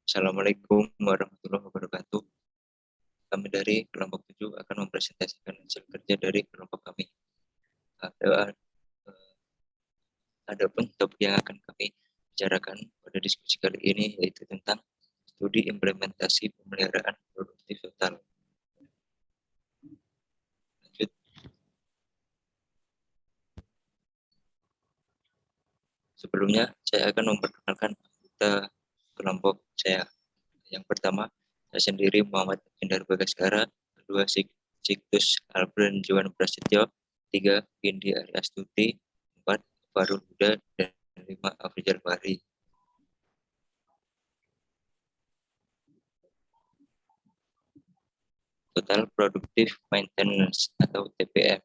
Assalamualaikum warahmatullahi wabarakatuh. Kami dari kelompok 7 akan mempresentasikan hasil kerja dari kelompok kami. Adapun topik yang akan kami bicarakan pada diskusi kali ini yaitu tentang studi implementasi pemeliharaan produktif total. Lanjut. Sebelumnya, saya akan memperkenalkan anggota kelompok saya. Yang pertama, saya sendiri Muhammad Indar Bagaskara, kedua Siktus Albran Juwan Prasetyo, tiga Bindi Aryastuti, empat Farul Huda, dan lima Afrizal Fahri. Total Productive Maintenance atau TPM.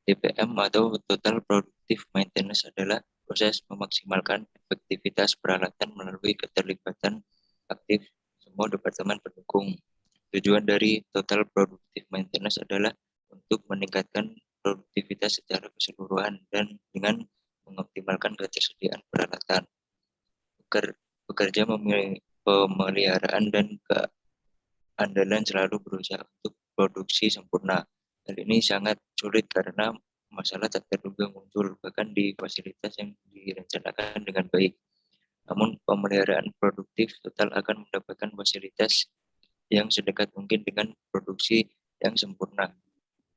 TPM atau Total Productive Maintenance adalah proses memaksimalkan efektivitas peralatan melalui keterlibatan aktif semua departemen pendukung. Tujuan dari Total Productive Maintenance adalah untuk meningkatkan produktivitas secara keseluruhan dan dengan mengoptimalkan ketersediaan peralatan. Bekerja pemeliharaan dan keandalan selalu berusaha untuk produksi sempurna. Hal ini sangat sulit karena masalah tak terduga muncul bahkan di fasilitas yang direncanakan dengan baik. Namun pemeliharaan produktif total akan mendapatkan fasilitas yang sedekat mungkin dengan produksi yang sempurna.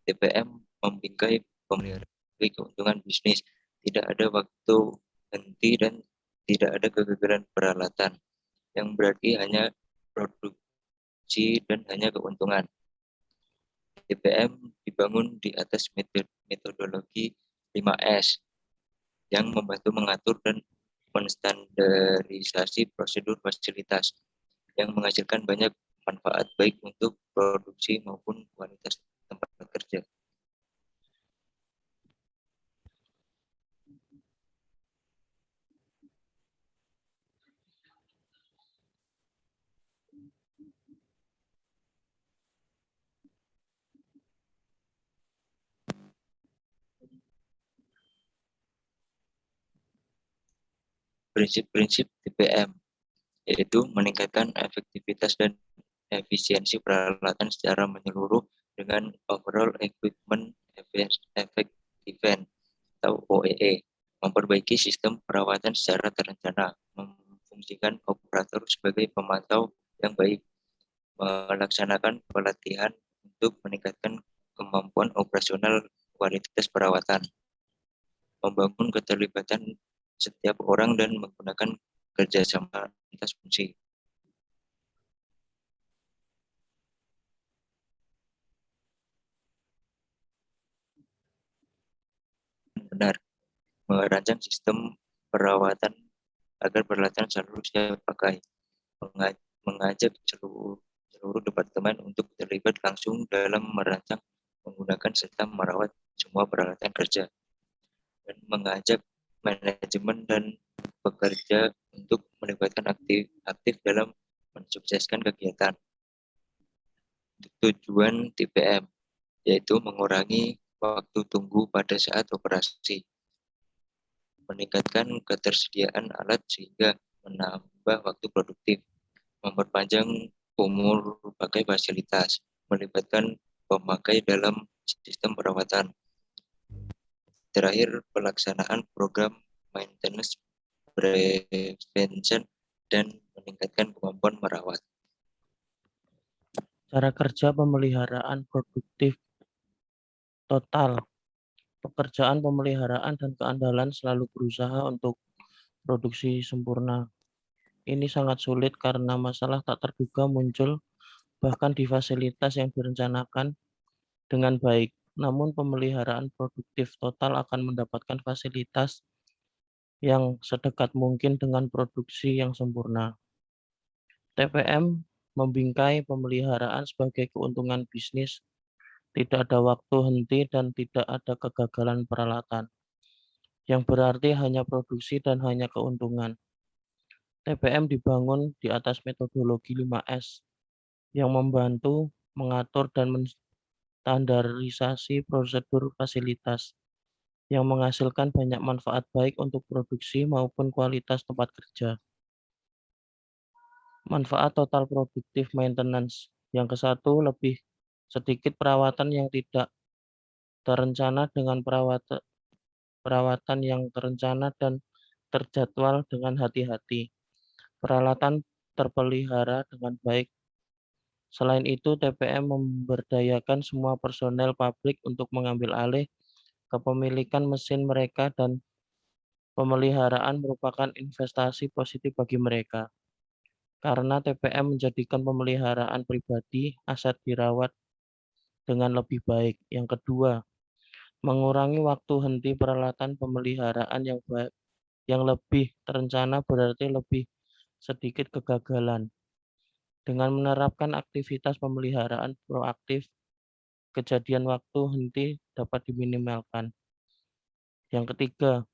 TPM membingkai pemeliharaan keuntungan bisnis. Tidak ada waktu henti dan tidak ada kegagalan peralatan, yang berarti hanya produksi dan hanya keuntungan. TPM dibangun di atas metodologi 5S yang membantu mengatur dan menstandarisasi prosedur fasilitas yang menghasilkan banyak manfaat baik untuk produksi maupun kualitas tempat kerja. Prinsip-prinsip TPM yaitu meningkatkan efektivitas dan efisiensi peralatan secara menyeluruh dengan overall equipment effectiveness atau OEE, memperbaiki sistem perawatan secara terencana, memfungsikan operator sebagai pemantau yang baik, melaksanakan pelatihan untuk meningkatkan kemampuan operasional kualitas perawatan, membangun keterlibatan setiap orang dan menggunakan kerjasama lintas fungsi. Benar, merancang sistem perawatan agar peralatan selalu siap pakai, mengajak seluruh departemen untuk terlibat langsung dalam merancang, menggunakan serta merawat semua peralatan kerja, dan mengajak manajemen dan pekerja untuk melibatkan aktif dalam mensukseskan kegiatan. Tujuan TPM yaitu mengurangi waktu tunggu pada saat operasi, meningkatkan ketersediaan alat sehingga menambah waktu produktif, memperpanjang umur pakai fasilitas, melibatkan pemakai dalam sistem perawatan. Terakhir, pelaksanaan program maintenance prevention dan meningkatkan kemampuan merawat. Cara kerja pemeliharaan produktif total. Pekerjaan pemeliharaan dan keandalan selalu berusaha untuk produksi sempurna. Ini sangat sulit karena masalah tak terduga muncul bahkan di fasilitas yang direncanakan dengan baik. Namun pemeliharaan produktif total akan mendapatkan fasilitas yang sedekat mungkin dengan produksi yang sempurna. TPM membingkai pemeliharaan sebagai keuntungan bisnis. Tidak ada waktu henti dan tidak ada kegagalan peralatan, yang berarti hanya produksi dan hanya keuntungan. TPM dibangun di atas metodologi 5S yang membantu mengatur dan menstandarisasi prosedur fasilitas yang menghasilkan banyak manfaat baik untuk produksi maupun kualitas tempat kerja. Manfaat total produktif maintenance. Yang ke-1, lebih sedikit perawatan yang tidak terencana dengan perawatan yang terencana dan terjadwal dengan hati-hati. Peralatan terpelihara dengan baik. Selain itu, TPM memberdayakan semua personel pabrik untuk mengambil alih kepemilikan mesin mereka dan pemeliharaan merupakan investasi positif bagi mereka. Karena TPM menjadikan pemeliharaan pribadi aset dirawat dengan lebih baik. Yang kedua, mengurangi waktu henti peralatan pemeliharaan yang lebih terencana berarti lebih sedikit kegagalan. Dengan menerapkan aktivitas pemeliharaan proaktif, kejadian waktu henti dapat diminimalkan. Yang ketiga,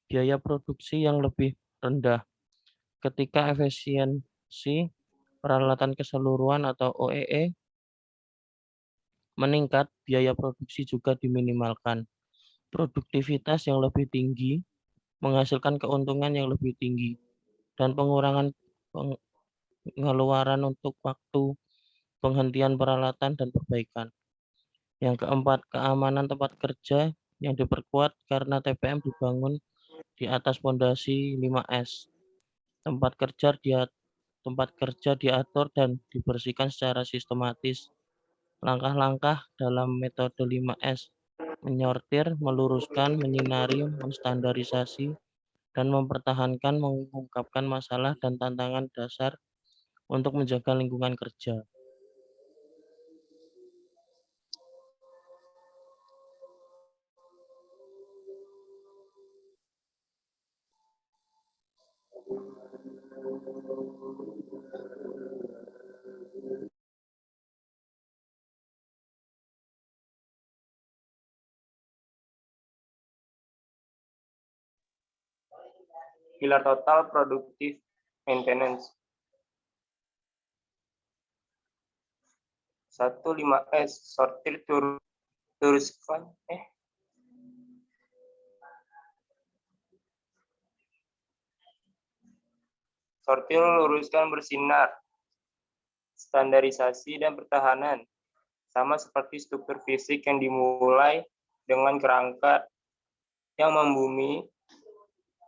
biaya produksi yang lebih rendah. Ketika efisiensi peralatan keseluruhan atau OEE meningkat, biaya produksi juga diminimalkan. Produktivitas yang lebih tinggi menghasilkan keuntungan yang lebih tinggi dan pengurangan pengeluaran untuk waktu penghentian peralatan dan perbaikan. Yang keempat, keamanan tempat kerja yang diperkuat karena TPM dibangun di atas fondasi 5S. Tempat kerja diatur dan dibersihkan secara sistematis. Langkah-langkah dalam metode 5S, menyortir, meluruskan, menyinari, menstandarisasi, dan mempertahankan mengungkapkan masalah dan tantangan dasar untuk menjaga lingkungan kerja. Pilar total produktif maintenance. 15S sortir teruskan sortir, luruskan, bersinar, standarisasi dan pertahanan. Sama seperti struktur fisik yang dimulai dengan kerangka yang membumi,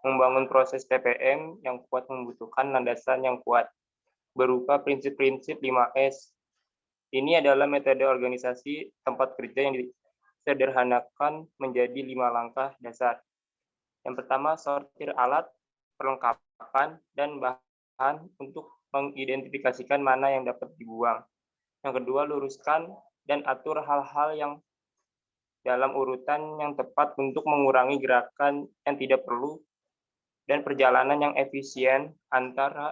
membangun proses TPM yang kuat membutuhkan landasan yang kuat berupa prinsip-prinsip 5S. Ini adalah metode organisasi tempat kerja yang disederhanakan menjadi 5 langkah dasar. Yang pertama, sortir alat, perlengkapan, dan bahan untuk mengidentifikasikan mana yang dapat dibuang. Yang kedua, luruskan dan atur hal-hal yang dalam urutan yang tepat untuk mengurangi gerakan yang tidak perlu dan perjalanan yang efisien antara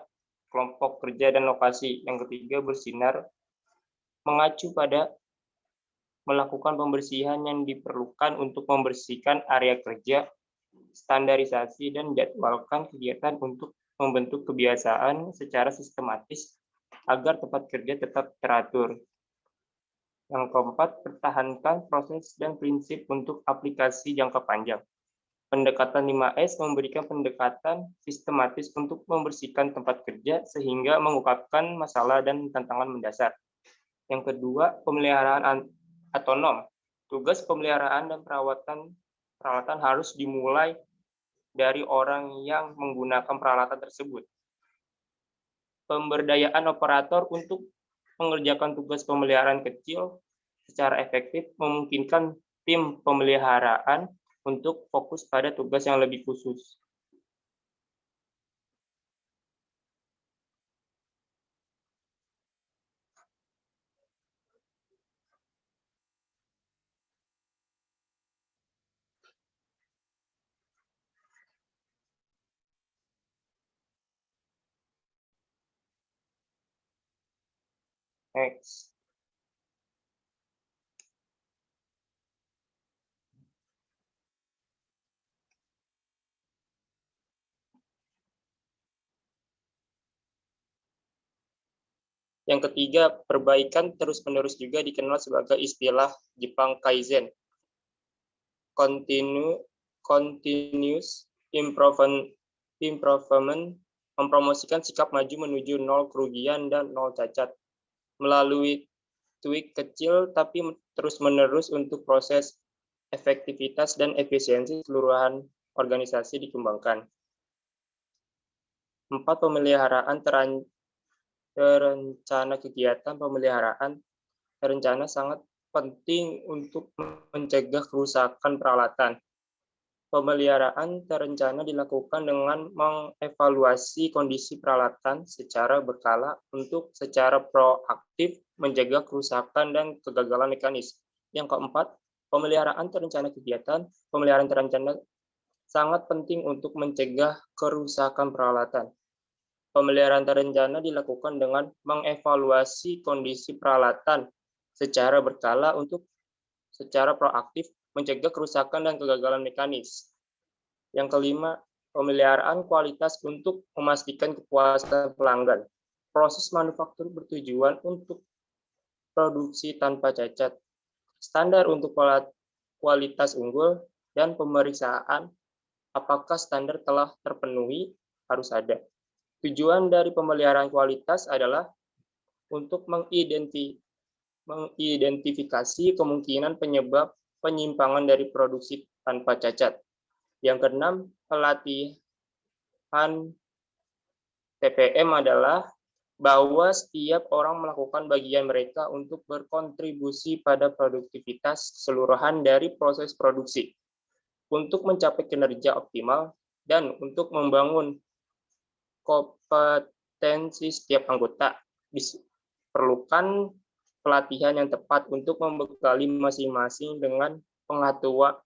kelompok kerja dan lokasi. Yang ketiga, bersinar, mengacu pada melakukan pembersihan yang diperlukan untuk membersihkan area kerja, standarisasi, dan jadwalkan kegiatan untuk membentuk kebiasaan secara sistematis agar tempat kerja tetap teratur. Yang keempat, pertahankan proses dan prinsip untuk aplikasi jangka panjang. Pendekatan 5S memberikan pendekatan sistematis untuk membersihkan tempat kerja sehingga mengungkapkan masalah dan tantangan mendasar. Yang kedua, pemeliharaan otonom. Tugas pemeliharaan dan peralatan harus dimulai dari orang yang menggunakan peralatan tersebut. Pemberdayaan operator untuk mengerjakan tugas pemeliharaan kecil secara efektif memungkinkan tim pemeliharaan untuk fokus pada tugas yang lebih khusus. Next. Yang ketiga, perbaikan terus-menerus juga dikenal sebagai istilah Jepang Kaizen. continuous improvement mempromosikan sikap maju menuju nol kerugian dan nol cacat melalui tweak kecil tapi terus-menerus untuk proses efektivitas dan efisiensi keseluruhan organisasi dikembangkan. 4. Pemeliharaan terencana kegiatan pemeliharaan terencana sangat penting untuk mencegah kerusakan peralatan. Pemeliharaan terencana dilakukan dengan mengevaluasi kondisi peralatan secara berkala untuk secara proaktif mencegah kerusakan dan kegagalan mekanis. Yang keempat, pemeliharaan terencana kegiatan. Pemeliharaan terencana sangat penting untuk mencegah kerusakan peralatan. Pemeliharaan terencana dilakukan dengan mengevaluasi kondisi peralatan secara berkala untuk secara proaktif mencegah kerusakan dan kegagalan mekanis. Yang kelima, pemeliharaan kualitas untuk memastikan kepuasan pelanggan. Proses manufaktur bertujuan untuk produksi tanpa cacat. Standar untuk kualitas unggul dan pemeriksaan apakah standar telah terpenuhi harus ada. Tujuan dari pemeliharaan kualitas adalah untuk mengidentifikasi kemungkinan penyebab penyimpangan dari produksi tanpa cacat. Yang keenam, pelatihan TPM adalah bahwa setiap orang melakukan bagian mereka untuk berkontribusi pada produktivitas keseluruhan dari proses produksi untuk mencapai kinerja optimal dan untuk membangun kompetensi setiap anggota. Diperlukan pelatihan yang tepat untuk membekali masing-masing dengan pengetahuan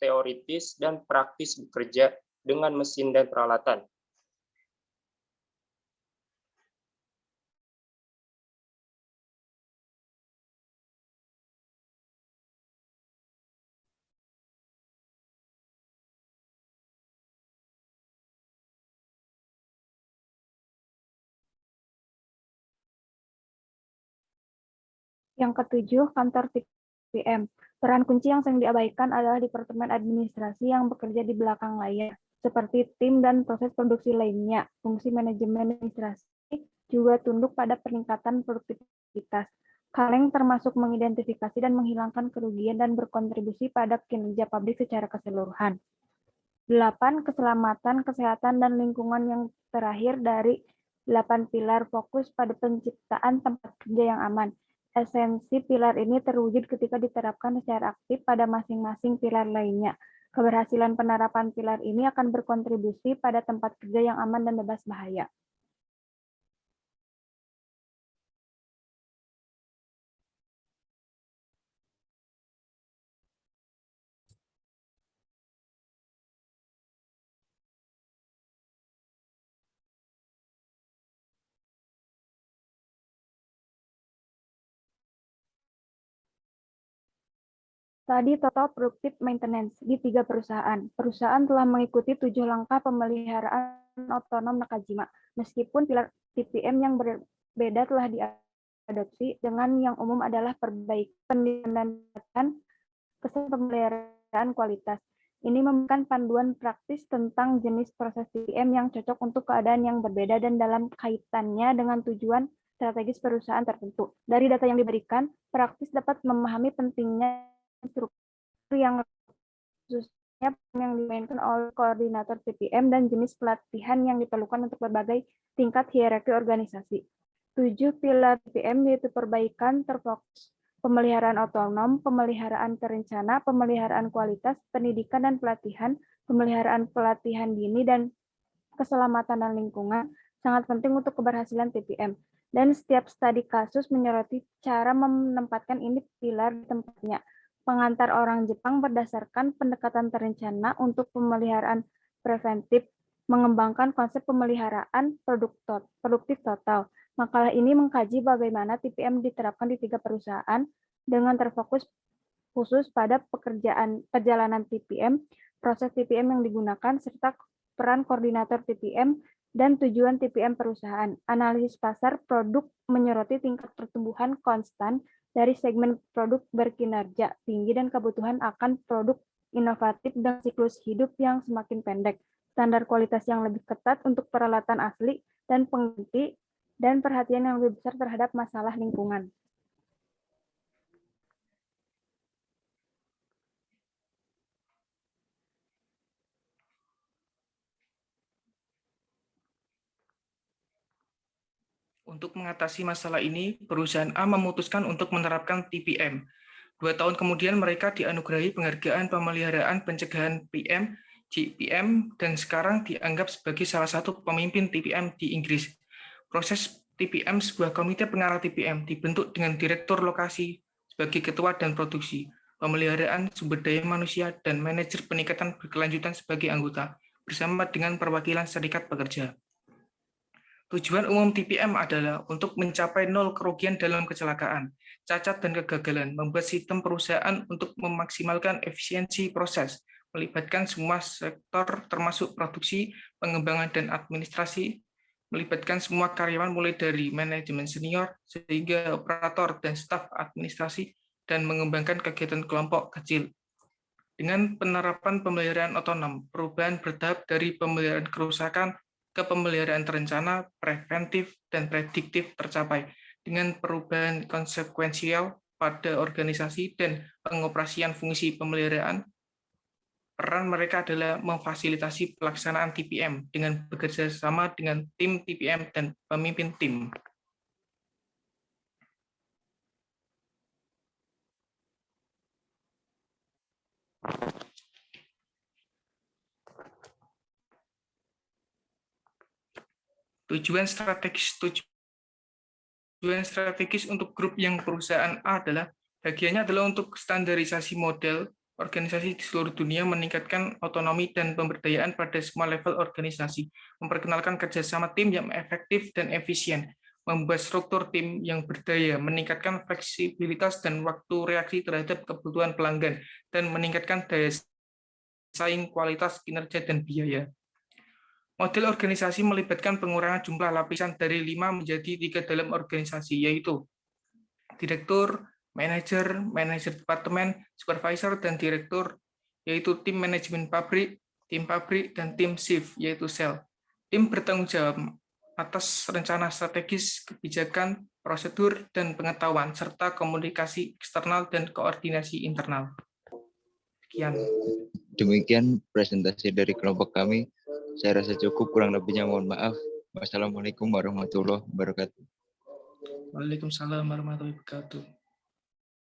teoritis dan praktis bekerja dengan mesin dan peralatan. Yang ketujuh, kantor TPM. Peran kunci yang sering diabaikan adalah departemen administrasi yang bekerja di belakang layar, seperti tim dan proses produksi lainnya. Fungsi manajemen administrasi juga tunduk pada peningkatan produktivitas. Kaleng termasuk mengidentifikasi dan menghilangkan kerugian dan berkontribusi pada kinerja pabrik secara keseluruhan. 8. Keselamatan, kesehatan, dan lingkungan yang terakhir dari 8 pilar fokus pada penciptaan tempat kerja yang aman. Esensi pilar ini terwujud ketika diterapkan secara aktif pada masing-masing pilar lainnya. Keberhasilan penerapan pilar ini akan berkontribusi pada tempat kerja yang aman dan bebas bahaya. Tadi total productive maintenance di 3 perusahaan. Perusahaan telah mengikuti 7 langkah pemeliharaan otonom Nakajima. Meskipun pilar TPM yang berbeda telah diadopsi, dengan yang umum adalah perbaikan dan kesan pemeliharaan kualitas. Ini memberikan panduan praktis tentang jenis proses TPM yang cocok untuk keadaan yang berbeda dan dalam kaitannya dengan tujuan strategis perusahaan tertentu. Dari data yang diberikan, praktis dapat memahami pentingnya struktur yang khususnya yang dimainkan oleh koordinator TPM dan jenis pelatihan yang diperlukan untuk berbagai tingkat hierarki organisasi. 7 pilar TPM yaitu perbaikan terfokus, pemeliharaan otonom, pemeliharaan terencana, pemeliharaan kualitas, pendidikan dan pelatihan, pemeliharaan pelatihan dini, dan keselamatan dan lingkungan sangat penting untuk keberhasilan TPM. Dan setiap studi kasus menyoroti cara menempatkan ini pilar di tempatnya. Pengantar orang Jepang berdasarkan pendekatan terencana untuk pemeliharaan preventif, mengembangkan konsep pemeliharaan produktif total. Makalah ini mengkaji bagaimana TPM diterapkan di 3 perusahaan dengan terfokus khusus pada perjalanan TPM, proses TPM yang digunakan, serta peran koordinator TPM dan tujuan TPM perusahaan. Analisis pasar produk menyoroti tingkat pertumbuhan konstan dari segmen produk berkinerja tinggi dan kebutuhan akan produk inovatif dan siklus hidup yang semakin pendek, standar kualitas yang lebih ketat untuk peralatan asli dan pengganti, dan perhatian yang lebih besar terhadap masalah lingkungan. Untuk mengatasi masalah ini, perusahaan A memutuskan untuk menerapkan TPM. 2 tahun kemudian mereka dianugerahi penghargaan pemeliharaan pencegahan PM, GPM, dan sekarang dianggap sebagai salah satu pemimpin TPM di Inggris. Proses TPM, sebuah komite pengarah TPM, dibentuk dengan direktur lokasi sebagai ketua dan produksi, pemeliharaan sumber daya manusia, dan manajer peningkatan berkelanjutan sebagai anggota, bersama dengan perwakilan serikat pekerja. Tujuan umum TPM adalah untuk mencapai nol kerugian dalam kecelakaan, cacat dan kegagalan, membuat sistem perusahaan untuk memaksimalkan efisiensi proses, melibatkan semua sektor termasuk produksi, pengembangan dan administrasi, melibatkan semua karyawan mulai dari manajemen senior sehingga operator dan staf administrasi, dan mengembangkan kegiatan kelompok kecil. Dengan penerapan pemeliharaan otonom, perubahan bertahap dari pemeliharaan kerusakan ke pemeliharaan terencana, preventif, dan prediktif tercapai dengan perubahan konsekuensial pada organisasi dan pengoperasian fungsi pemeliharaan. Peran mereka adalah memfasilitasi pelaksanaan TPM dengan bekerja sama dengan tim TPM dan pemimpin tim. Tujuan strategis untuk grup yang perusahaan A adalah bagiannya adalah untuk standarisasi model organisasi di seluruh dunia, meningkatkan otonomi dan pemberdayaan pada semua level organisasi, memperkenalkan kerjasama tim yang efektif dan efisien, membuat struktur tim yang berdaya, meningkatkan fleksibilitas dan waktu reaksi terhadap kebutuhan pelanggan, dan meningkatkan daya saing, kualitas, kinerja, dan biaya. Model organisasi melibatkan pengurangan jumlah lapisan dari 5 menjadi 3 dalam organisasi, yaitu direktur, manajer, manajer departemen, supervisor, dan direktur, yaitu tim manajemen pabrik, dan tim shift, yaitu sel. Tim bertanggung jawab atas rencana strategis, kebijakan, prosedur, dan pengetahuan, serta komunikasi eksternal dan koordinasi internal. Sekian. Demikian presentasi dari kelompok kami. Saya rasa cukup, kurang lebihnya mohon maaf. Wassalamualaikum warahmatullahi wabarakatuh. Waalaikumsalam warahmatullahi wabarakatuh.